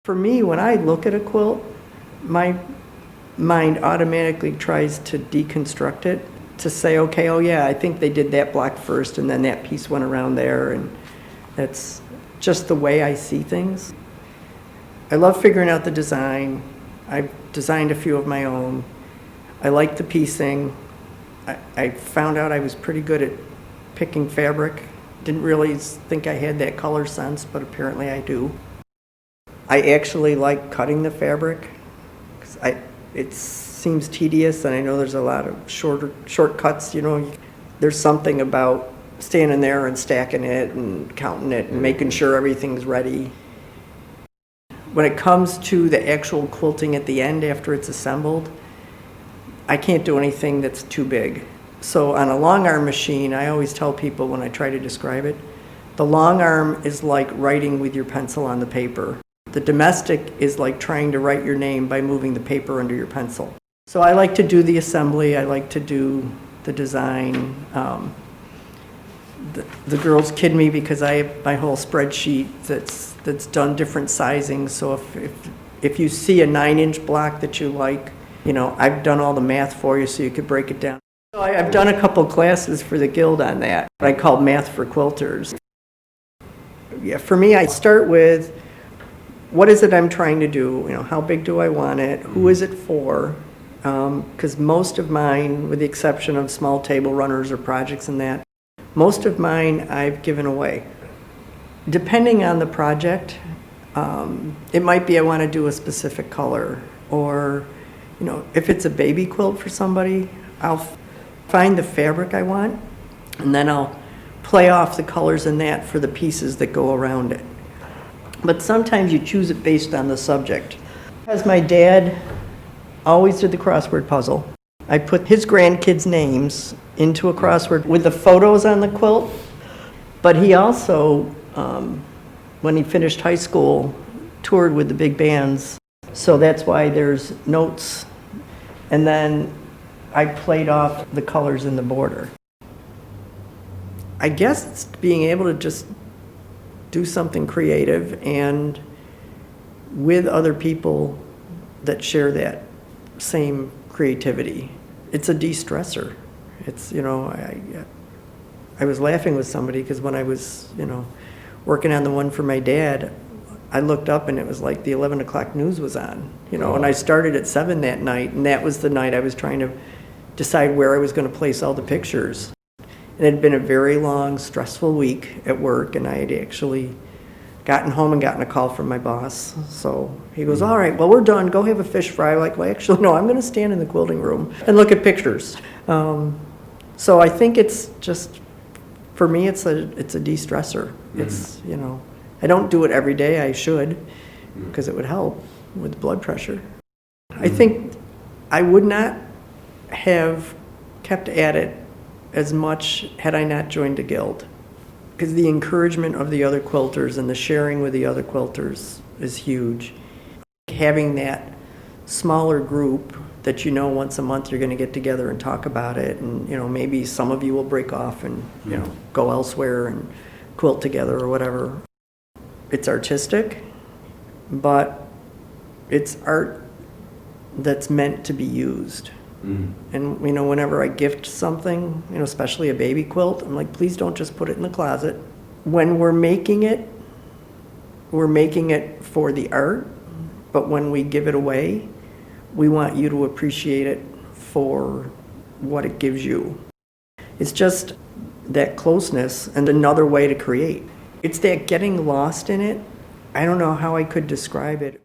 For me, when I look at a quilt, my mind automatically tries to deconstruct it, to say, okay, oh yeah, I think they did that block first and then that piece went around there, and that's just the way I see things. I love figuring out the design. I've designed a few of my own. I like the piecing. I found out I was pretty good at picking fabric. Didn't really think I had that color sense, but apparently I do. I actually like cutting the fabric, 'cause it seems tedious, and I know there's a lot of shortcuts, you know. There's something about standing there and stacking it and counting it and making sure everything's ready. When it comes to the actual quilting at the end after it's assembled, I can't do anything that's too big. So on a long arm machine, I always tell people when I try to describe it, the long arm is like writing with your pencil on the paper. The domestic is like trying to write your name by moving the paper under your pencil. So I like to do the assembly, I like to do the design. The girls kid me because I have my whole spreadsheet that's done different sizing. So if you see a 9-inch block that you like, you know, I've done all the math for you so you could break it down. So I've done a couple classes for the Guild on that. I call Math for Quilters. Yeah, for me, I start with what is it I'm trying to do? You know, how big do I want it? Who is it for? Because most of mine, with the exception of small table runners or projects and that, most of mine I've given away. Depending on the project, it might be I want to do a specific color, or, you know, if it's a baby quilt for somebody, I'll find the fabric I want, and then I'll play off the colors in that for the pieces that go around it. But sometimes you choose it based on the subject. As my dad always did the crossword puzzle, I put his grandkids' names into a crossword with the photos on the quilt. But he also, when he finished high school, toured with the big bands. So that's why there's notes. And then I played off the colors in the border. I guess it's being able to just do something creative and with other people that share that same creativity. It's a de-stressor. It's, you know, I was laughing with somebody because when I was, you know, working on the one for my dad, I looked up and it was like the 11 o'clock news was on, you know, and I started at 7 that night, and that was the night I was trying to decide where I was going to place all the pictures. And it had been a very long, stressful week at work, and I had actually gotten home and gotten a call from my boss. So he goes, all right, well, we're done. Go have a fish fry. I'm like, well, actually, no, I'm going to stand in the quilting room and look at pictures. So I think it's just, for me, it's a de-stressor. It's, you know, I don't do it every day. I should, because it would help with blood pressure. I think I would not have kept at it as much had I not joined the Guild, because the encouragement of the other quilters and the sharing with the other quilters is huge. Having that smaller group that, you know, once a month you're going to get together and talk about it, and, you know, maybe some of you will break off and, you know, go elsewhere and quilt together or whatever. It's artistic, but it's art that's meant to be used. And, you know, whenever I gift something, you know, especially a baby quilt, I'm like, please don't just put it in the closet. When we're making it for the art, but when we give it away, we want you to appreciate it for what it gives you. It's just that closeness and another way to create. It's that getting lost in it. I don't know how I could describe it.